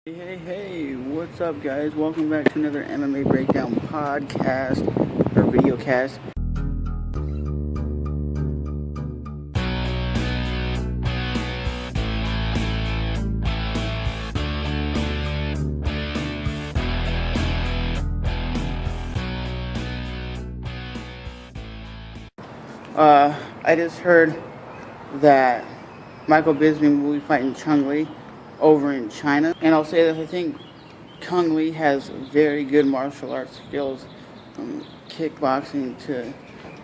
Hey, what's up, guys? Welcome back to another MMA Breakdown podcast or video cast. I just heard that Michael Bisping will be fighting Chung Lee over in China, and I'll say that I think Chung Lee has very good martial arts skills, from kickboxing to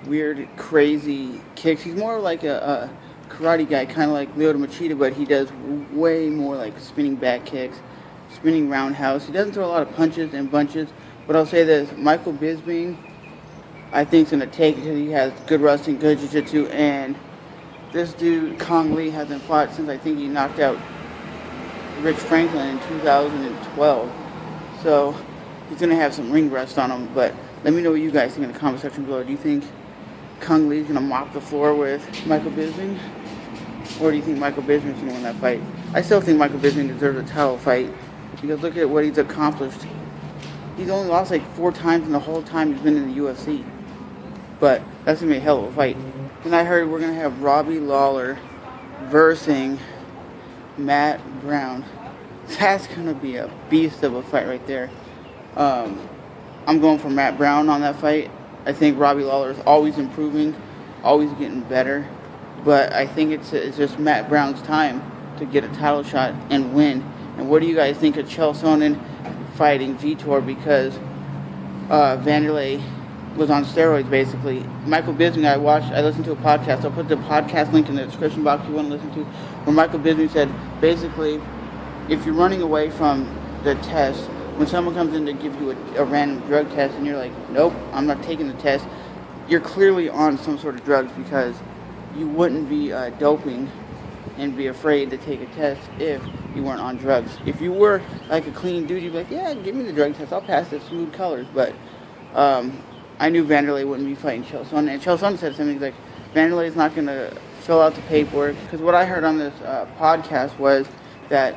weird, crazy kicks. He's more like a karate guy, kind of like Lyoto Machida, but he does way more like spinning back kicks, spinning roundhouse. He doesn't throw a lot of punches and bunches, but I'll say this: Michael Bisping, I think, is going to take it because he has good wrestling, good jiu-jitsu, and this dude, Chung Lee, hasn't fought since I think he knocked out Rich Franklin in 2012. So he's going to have some ring rust on him. But let me know what you guys think in the comment section below. Do you think Chung Lee is going to mop the floor with Michael Bisping? Or do you think Michael Bisping is going to win that fight? I still think Michael Bisping deserves a title fight, because look at what he's accomplished. He's only lost like 4 times in the whole time he's been in the UFC. But that's going to be a hell of a fight. And I heard we're going to have Robbie Lawler versus Matt Brown. That's going to be a beast of a fight right there. I'm going for Matt Brown on that fight. I think Robbie Lawler is always improving, always getting better. But I think it's just Matt Brown's time to get a title shot and win. And what do you guys think of Chael Sonnen fighting Vitor? Because Vanderlei was on steroids, basically. Michael Bisping, I listened to a podcast. I'll put the podcast link in the description box if you want to listen to, where Michael Bisping said, basically, if you're running away from the test, when someone comes in to give you a random drug test and you're like, nope, I'm not taking the test, you're clearly on some sort of drugs, because you wouldn't be doping and be afraid to take a test if you weren't on drugs. If you were like a clean dude, you'd be like, yeah, give me the drug test, I'll pass it, smooth colors. But I knew Vanderlei wouldn't be fighting Chael Sonnen. And Chael Sonnen said something like, Vanderlei is not going to fill out the paperwork. Because what I heard on this podcast was that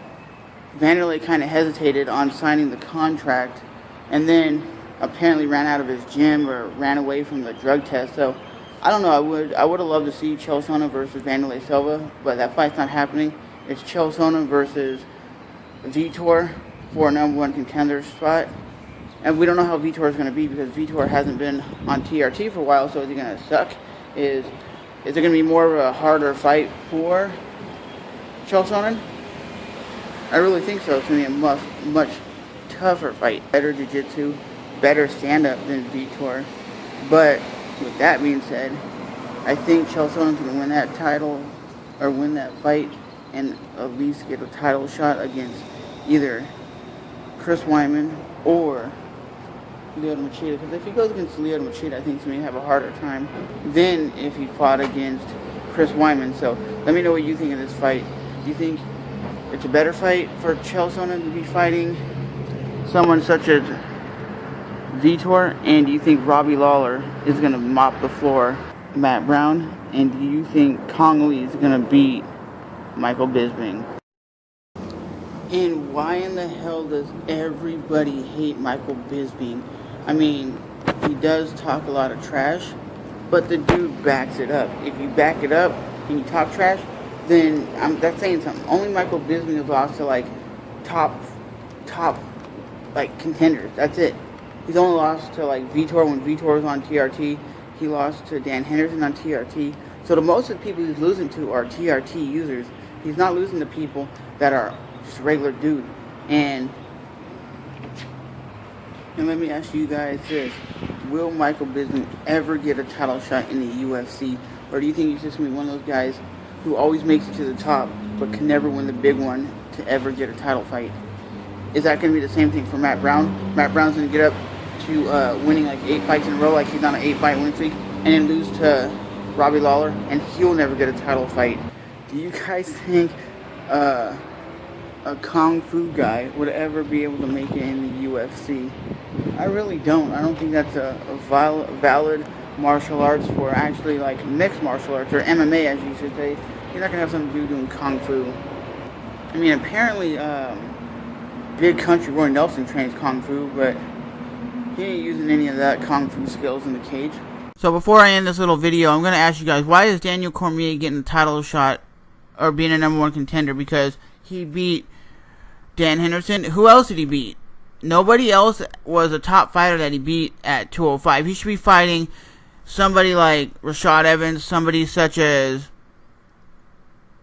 Vanderlei kind of hesitated on signing the contract, and then apparently ran out of his gym or ran away from the drug test. So I don't know. I would have loved to see Chael Sonnen versus Vanderlei Silva, but that fight's not happening. It's Chael Sonnen versus Vitor for a #1 contender spot. And we don't know how Vitor is going to be, because Vitor hasn't been on TRT for a while. So is he going to suck? Is it going to be more of a harder fight for Chael Sonnen? I really think so. It's going to be a much tougher fight. Better jiu-jitsu, better stand-up than Vitor. But with that being said, I think Chael Sonnen's going to win that title, or win that fight, and at least get a title shot against either Chris Weidman or Lyoto Machida. Because if he goes against Lyoto Machida, I think he's going to have a harder time than if he fought against Chris Weidman. So let me know what you think of this fight. Do you think it's a better fight for Chael Sonnen to be fighting someone such as Vitor? And do you think Robbie Lawler is going to mop the floor Matt Brown? And do you think Chung Lee is going to beat Michael Bisping? And why in the hell does everybody hate Michael Bisping? I mean, he does talk a lot of trash, but the dude backs it up. If you back it up and you talk trash, then that's saying something. Only Michael Bisping has lost to like top like contenders. That's it. He's only lost to like Vitor when Vitor was on TRT. He lost to Dan Henderson on TRT. So the most of the people he's losing to are TRT users. He's not losing to people that are just a regular dude. And let me ask you guys this: will Michael Bisping ever get a title shot in the UFC, or do you think he's just gonna be one of those guys who always makes it to the top but can never win the big one to ever get a title fight? Is that gonna be the same thing for Matt Brown? Matt Brown's gonna get up to winning like 8 fights in a row, like he's on an 8-fight win streak, and then lose to Robbie Lawler, and he'll never get a title fight. Do you guys think a kung fu guy would ever be able to make it in the UFC? I really don't. I don't think that's a valid martial arts for actually like mixed martial arts, or MMA as you should say. You're not going to have something to do doing kung fu. I mean, apparently big country where Nelson trains Kung Fu, but he ain't using any of that Kung Fu skills in the cage. So before I end this little video, I'm going to ask you guys, why is Daniel Cormier getting a title shot or being a #1 contender? Because he beat Dan Henderson. Who else did he beat? Nobody else was a top fighter that he beat at 205. He should be fighting somebody like Rashad Evans, somebody such as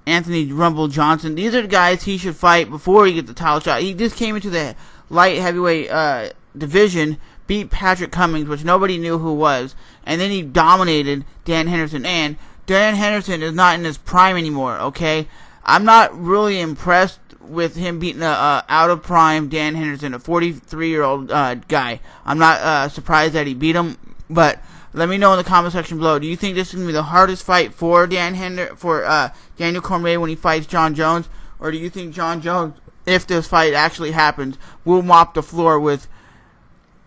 Anthony Rumble Johnson. These are the guys he should fight before he gets the title shot. He just came into the light heavyweight division, beat Patrick Cummings, which nobody knew who was, and then he dominated Dan Henderson. And Dan Henderson is not in his prime anymore, okay? I'm not really impressed with him beating a out of prime Dan Henderson, a 43-year-old guy. I'm not surprised that he beat him, but let me know in the comment section below. Do you think this is going to be the hardest fight for Daniel Cormier when he fights John Jones? Or do you think John Jones, if this fight actually happens, will mop the floor with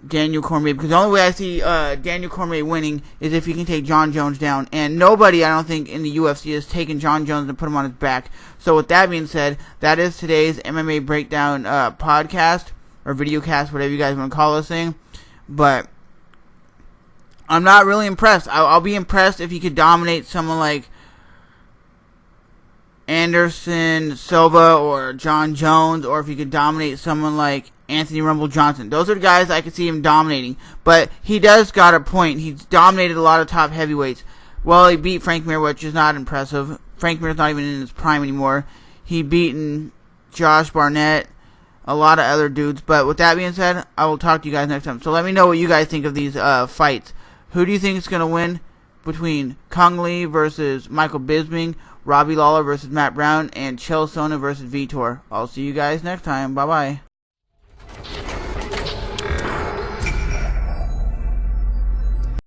Daniel Cormier? Because the only way I see Daniel Cormier winning is if he can take John Jones down. And nobody, I don't think, in the UFC has taken John Jones and put him on his back. So with that being said, that is today's MMA Breakdown podcast, or videocast, whatever you guys want to call this thing. But I'm not really impressed. I'll be impressed if he could dominate someone like Anderson Silva or John Jones, or if he could dominate someone like Anthony Rumble Johnson. Those are the guys I could see him dominating. But he does got a point. He's dominated a lot of top heavyweights. Well, he beat Frank Mir, which is not impressive. Frank Mir's not even in his prime anymore. He beaten Josh Barnett, a lot of other dudes. But with that being said, I will talk to you guys next time. So let me know what you guys think of these fights. Who do you think is going to win between Cung Le versus Michael Bisping, Robbie Lawler versus Matt Brown, and Chael Sonnen versus Vitor? I'll see you guys next time. Bye-bye.